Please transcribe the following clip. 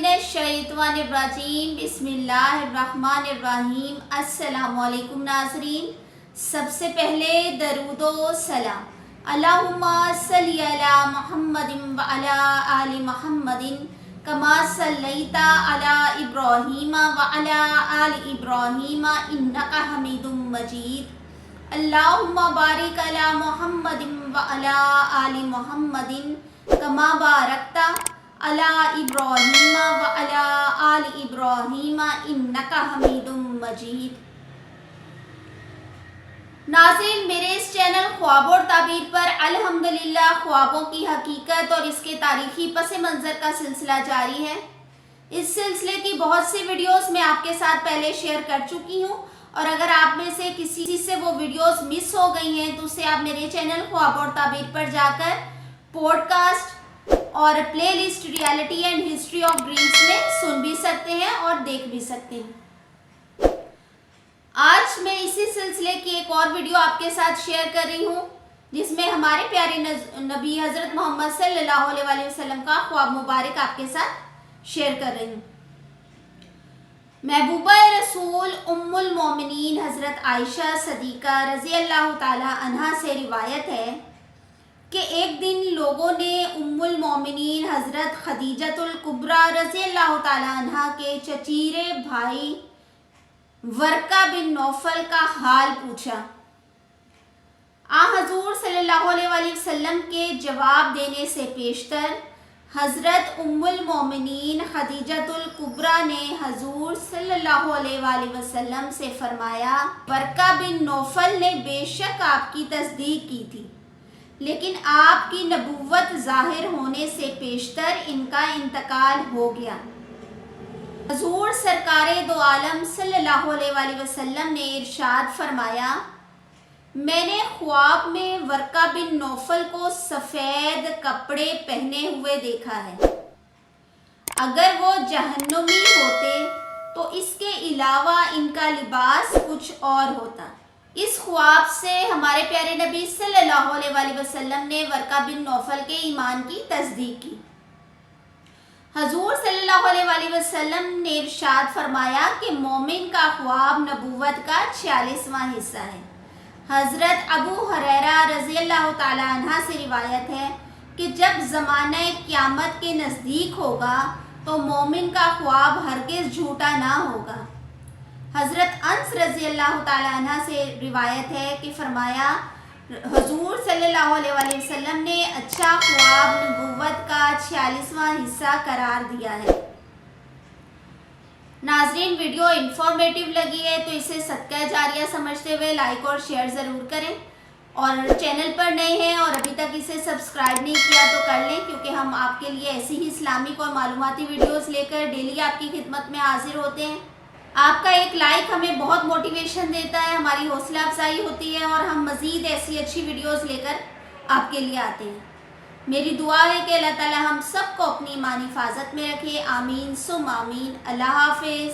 मिनश्शैतानिर्रजीम बिस्मिल्लाहिर्रहमानिर्रहीम। अस्सलाम वालेकुम नाज़रीन। सबसे पहले दरूदो सलाम अल्लाहुम्मा सल्ली अला मुहम्मदिन व अला आलि मुहम्मदिन कमा सल्लैता अला इब्राहीम व अला आलि इब्राहीम इन्नका हमीदुम मजीद। अल्लाहुम्मा बारिक अला मुहम्मदिन व अला आलि मुहम्मदिन कमा बारकता अला इब्राहीम व अला आलि इब्राहीम इन्नका हमीदुम मजीद। नाज़रीन, मेरे इस चैनल ख्वाब और ताबीर पर अल्हम्दुलिल्लाह ख्वाबों की हकीकत और इसके तारीखी पस मंज़र का सिलसिला जारी है। इस सिलसिले की बहुत सी वीडियोस मैं आपके साथ पहले शेयर कर चुकी हूँ, और अगर आप में से किसी से वो वीडियोस मिस हो गई हैं तो उसे आप मेरे चैनल ख्वाब और ताबीर पर जाकर पॉडकास्ट और playlist reality and history of dreams में सुन भी सकते हैं और देख भी सकते हैं। आज मैं इसी सिलसिले की एक और वीडियो आपके साथ शेयर कर रही हूँ, जिसमें हमारे प्यारे नबी हज़रत मोहम्मद सल्लल्लाहु अलैहि वसल्लम का ख्वाब मुबारक आपके साथ शेयर कर रही हूँ। महबूबा रसूल उम्मुल मोमिनीन हज़रत आयशा सदीक़ा रज़ी अल्लाह ताला अन्हा से रिवायत है कि एक दिन लोगों ने उम्मुल मोमिनीन हज़रत खदीजतुल कुबरा रज़ी अल्लाह ताला अन्हा के चचीरे भाई वर्का बिन नौफल का हाल पूछा। हज़ूर सल्लल्लाहु अलैहि वसल्लम के जवाब देने से पेशतर हज़रत उम्मुल मोमिनीन खदीजतुल कुबरा ने हज़ूर सल्लल्लाहु अलैहि वसल्लम से फरमाया, वर्का बिन नौफल ने बेशक आपकी तस्दीक की थी, लेकिन आपकी नबुव्वत ज़ाहिर होने से पेशतर इनका इंतकाल हो गया। हज़ूर सरकारे दो आलम सल्लल्लाहु अलैहि वसल्लम ने इरशाद फरमाया, मैंने ख्वाब में वर्का बिन नौफल को सफ़ेद कपड़े पहने हुए देखा है। अगर वो जहन्नुमी होते तो इसके अलावा इनका लिबास कुछ और होता। इस ख्वाब से हमारे प्यारे नबी सल्लल्लाहु अलैहि वसल्लम ने वर्का बिन नौफल के ईमान की तस्दीक की। हज़ूर सल्लल्लाहु अलैहि वसल्लम ने इरशाद फरमाया कि मोमिन का ख्वाब नबूवत का 46वां हिस्सा है। हज़रत अबू हुरैरा रज़ी अल्लाह ताला अन्हा से रिवायत है कि जब ज़माना क़यामत के नज़दीक होगा तो मोमिन का ख्वाब हरगिज़ झूठा ना होगा। हज़रत अनस रज़ी अल्लाह ताला अन्हा से रिवायत है कि फरमाया, हज़ूर सल्लल्लाहु अलैहि वसल्लम ने अच्छा ख्वाब नबूवत का 46वां हिस्सा करार दिया है। नाज़रीन, वीडियो इन्फॉर्मेटिव लगी है तो इसे सदका जारिया समझते हुए लाइक और शेयर ज़रूर करें, और चैनल पर नए हैं और अभी तक इसे सब्सक्राइब नहीं किया तो कर लें, क्योंकि हम आपके लिए ऐसी ही इस्लामिक और मालूमाती वीडियोस लेकर डेली आपकी खिदमत में हाजिर होते हैं। आपका एक लाइक हमें बहुत मोटिवेशन देता है, हमारी हौसला अफजाई होती है और हम मज़ीद ऐसी अच्छी वीडियोस लेकर आपके लिए आते हैं। मेरी दुआ है कि अल्लाह ताला हम सबको अपनी ईमानी हिफाजत में रखे। आमीन सुम आमीन। अल्लाह हाफ़िज़।